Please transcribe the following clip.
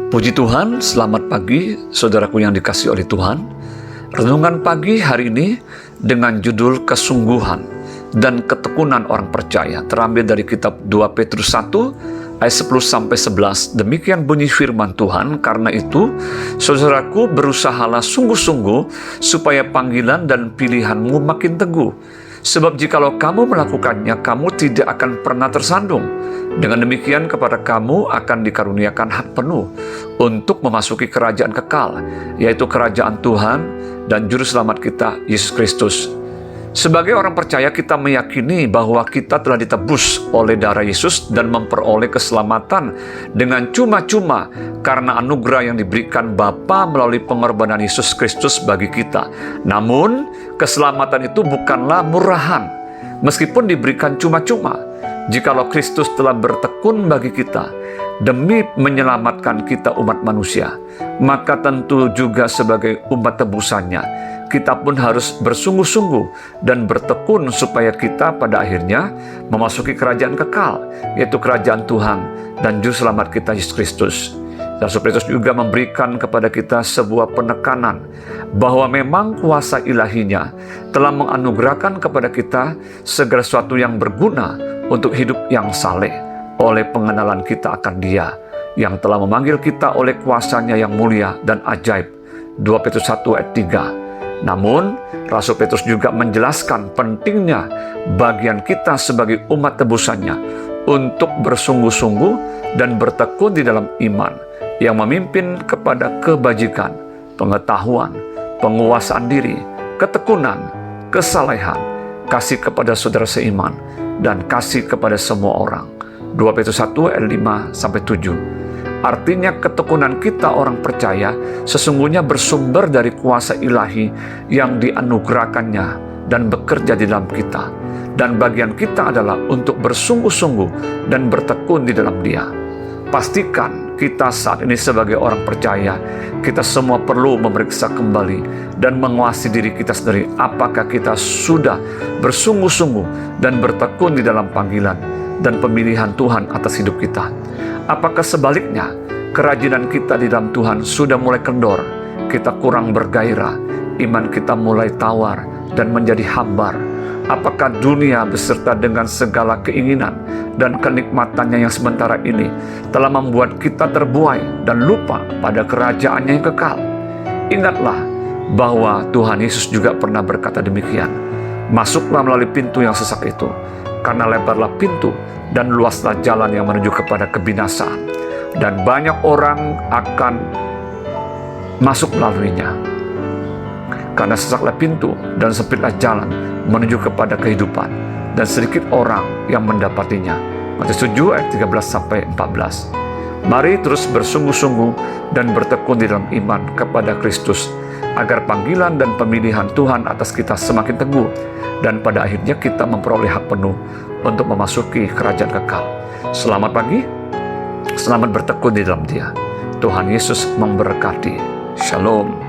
Puji Tuhan, selamat pagi saudaraku yang dikasihi oleh Tuhan. Renungan pagi hari ini dengan judul Kesungguhan dan Ketekunan Orang Percaya terambil dari kitab 2 Petrus 1 ayat 10-11. Demikian bunyi firman Tuhan, karena itu saudaraku berusahalah sungguh-sungguh supaya panggilan dan pilihanmu makin teguh. Sebab jikalau kamu melakukannya, kamu tidak akan pernah tersandung. Dengan demikian kepada kamu akan dikaruniakan hak penuh untuk memasuki kerajaan kekal, yaitu kerajaan Tuhan dan Juru Selamat kita, Yesus Kristus. Sebagai orang percaya, kita meyakini bahwa kita telah ditebus oleh darah Yesus dan memperoleh keselamatan dengan cuma-cuma karena anugerah yang diberikan Bapa melalui pengorbanan Yesus Kristus bagi kita. Namun, keselamatan itu bukanlah murahan, meskipun diberikan cuma-cuma. Jikalau Kristus telah bertekun bagi kita demi menyelamatkan kita umat manusia, maka tentu juga sebagai umat tebusannya, kita pun harus bersungguh-sungguh dan bertekun supaya kita pada akhirnya memasuki kerajaan kekal, yaitu kerajaan Tuhan dan Juru Selamat kita, Yesus Kristus. Rasul Petrus juga memberikan kepada kita sebuah penekanan bahwa memang kuasa ilahinya telah menganugerahkan kepada kita segala sesuatu yang berguna untuk hidup yang saleh oleh pengenalan kita akan Dia yang telah memanggil kita oleh kuasanya yang mulia dan ajaib. 2 Petrus 1 ayat 3. Namun, Rasul Petrus juga menjelaskan pentingnya bagian kita sebagai umat tebusannya untuk bersungguh-sungguh dan bertekun di dalam iman yang memimpin kepada kebajikan, pengetahuan, penguasaan diri, ketekunan, kesalehan, kasih kepada saudara seiman, dan kasih kepada semua orang. 2 Petrus 1 ayat 5-7. Artinya ketekunan kita orang percaya sesungguhnya bersumber dari kuasa ilahi yang dianugerahkannya dan bekerja di dalam kita. Dan bagian kita adalah untuk bersungguh-sungguh dan bertekun di dalam Dia. Pastikan kita saat ini sebagai orang percaya, kita semua perlu memeriksa kembali dan menguasai diri kita sendiri. Apakah kita sudah bersungguh-sungguh dan bertekun di dalam panggilan dan pemilihan Tuhan atas hidup kita? Apakah sebaliknya, kerajinan kita di dalam Tuhan sudah mulai kendor, kita kurang bergairah, iman kita mulai tawar dan menjadi hambar? Apakah dunia beserta dengan segala keinginan dan kenikmatannya yang sementara ini telah membuat kita terbuai dan lupa pada kerajaannya yang kekal? Ingatlah bahwa Tuhan Yesus juga pernah berkata demikian, "Masuklah melalui pintu yang sesak itu, karena lebarlah pintu dan luaslah jalan yang menuju kepada kebinasaan, dan banyak orang akan masuk melaluinya. Karena sesaklah pintu dan sempitlah jalan menuju kepada kehidupan, dan sedikit orang yang mendapatinya." Matius 7 ayat 13-14. Mari terus bersungguh-sungguh dan bertekun di dalam iman kepada Kristus, agar panggilan dan pemilihan Tuhan atas kita semakin teguh, dan pada akhirnya kita memperoleh hak penuh untuk memasuki kerajaan kekal. Selamat pagi, selamat bertekun di dalam Dia. Tuhan Yesus memberkati. Shalom.